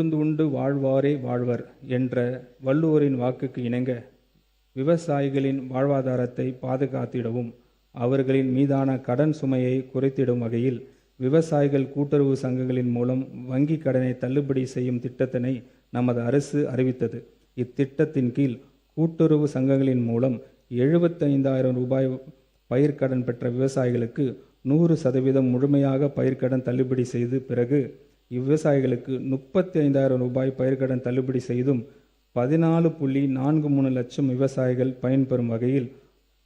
உழுந்துண்டு வாழ்வாரே வாழ்வர் என்ற வள்ளுவரின் வாக்குக்கு இணங்க விவசாயிகளின் வாழ்வாதாரத்தை பாதுகாத்திடவும் அவர்களின் மீதான கடன் சுமையை குறைத்திடும் வகையில் விவசாயிகள் கூட்டுறவு சங்கங்களின் மூலம் வங்கி கடனை தள்ளுபடி செய்யும் திட்டத்தினை நமது அரசு அறிவித்தது. இத்திட்டத்தின் கீழ் கூட்டுறவு சங்கங்களின் மூலம் 75,000 ரூபாய் பயிர்க்கடன் பெற்ற விவசாயிகளுக்கு 100% முழுமையாக பயிர்க்கடன் தள்ளுபடி செய்து பிறகு இவ்விவசாயிகளுக்கு 35,000 ரூபாய் பயிர்க்கடன் தள்ளுபடி செய்தும் 14.43 லட்சம் விவசாயிகள் பயன்பெறும் வகையில்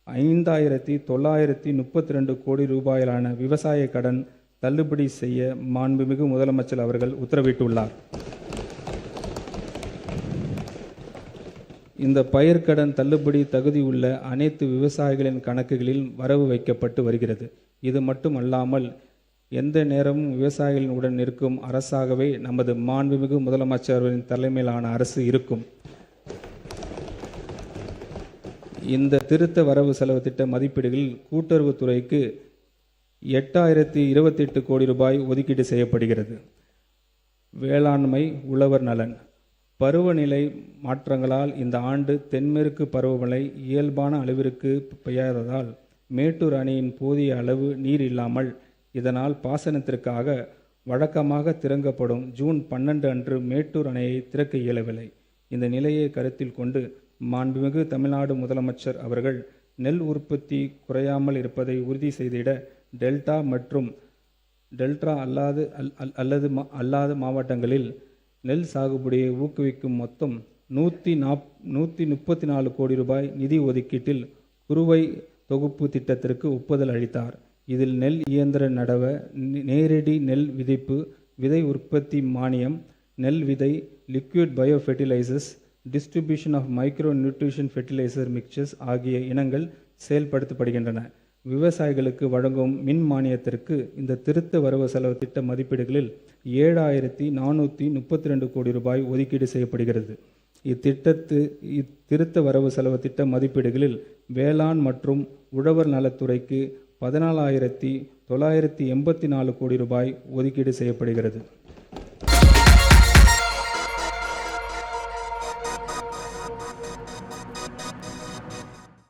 5,932 கோடி ரூபாயிலான விவசாய கடன் தள்ளுபடி செய்ய மாண்புமிகு முதலமைச்சர் அவர்கள் உத்தரவிட்டுள்ளார். இந்த பயிர்க்கடன் தள்ளுபடி தகுதியுள்ள அனைத்து விவசாயிகளின் கணக்குகளில் வரவு வைக்கப்பட்டு வருகிறது. இது மட்டுமல்லாமல் எந்த நேரமும் விவசாயிகளின் உடன் நிற்கும் அரசாகவே நமது மாண்புமிகு முதலமைச்சரின் தலைமையிலான அரசு இருக்கும். இந்த திருத்த வரவு செலவு திட்ட மதிப்பீடுகளில் கூட்டுறவுத்துறைக்கு 8,028 கோடி ரூபாய் ஒதுக்கீடு செய்யப்படுகிறது. வேளாண்மை உழவர் நலன் பருவநிலை மாற்றங்களால் இந்த ஆண்டு தென்மேற்கு பருவமழை இயல்பான அளவிற்கு பெய்யாததால் மேட்டூர் அணையின் போதிய அளவு நீர் இல்லாமல் இதனால் பாசனத்திற்காக வழக்கமாக திறக்கப்படும் ஜூன் 12 அன்று மேட்டூர் அணையை திறக்க இயலவில்லை. இந்த நிலையை கருத்தில் கொண்டு மாண்புமிகு தமிழ்நாடு முதலமைச்சர் அவர்கள் நெல் உற்பத்தி குறையாமல் இருப்பதை உறுதி செய்திட டெல்டா மற்றும் டெல்டா அல்லாத மாவட்டங்களில் நெல் சாகுபடியை ஊக்குவிக்கும் மொத்தம் 134 கோடி ரூபாய் நிதி ஒதுக்கீட்டில் குறுவை தொகுப்பு திட்டத்திற்கு ஒப்புதல் அளித்தார். இதில் நெல் இயந்திர நடவ, நேரடி நெல் விதைப்பு, விதை உற்பத்தி மானியம், நெல் விதை, liquid bio fertilizers, distribution of micro nutrition fertilizer mixers ஆகிய இனங்கள் செயல்படுத்தப்படுகின்றன. விவசாயிகளுக்கு வழங்கும் மின் மானியத்திற்கு இந்த திருத்த வரவு செலவு திட்ட மதிப்பீடுகளில் 7,432 கோடி ரூபாய் ஒதுக்கீடு செய்யப்படுகிறது. இத்திருத்த வரவு செலவு திட்ட மதிப்பீடுகளில் வேளாண் மற்றும் உழவர் நலத்துறைக்கு 14,984 கோடி ரூபாய் ஒதுக்கீடு செய்யப்படுகிறது.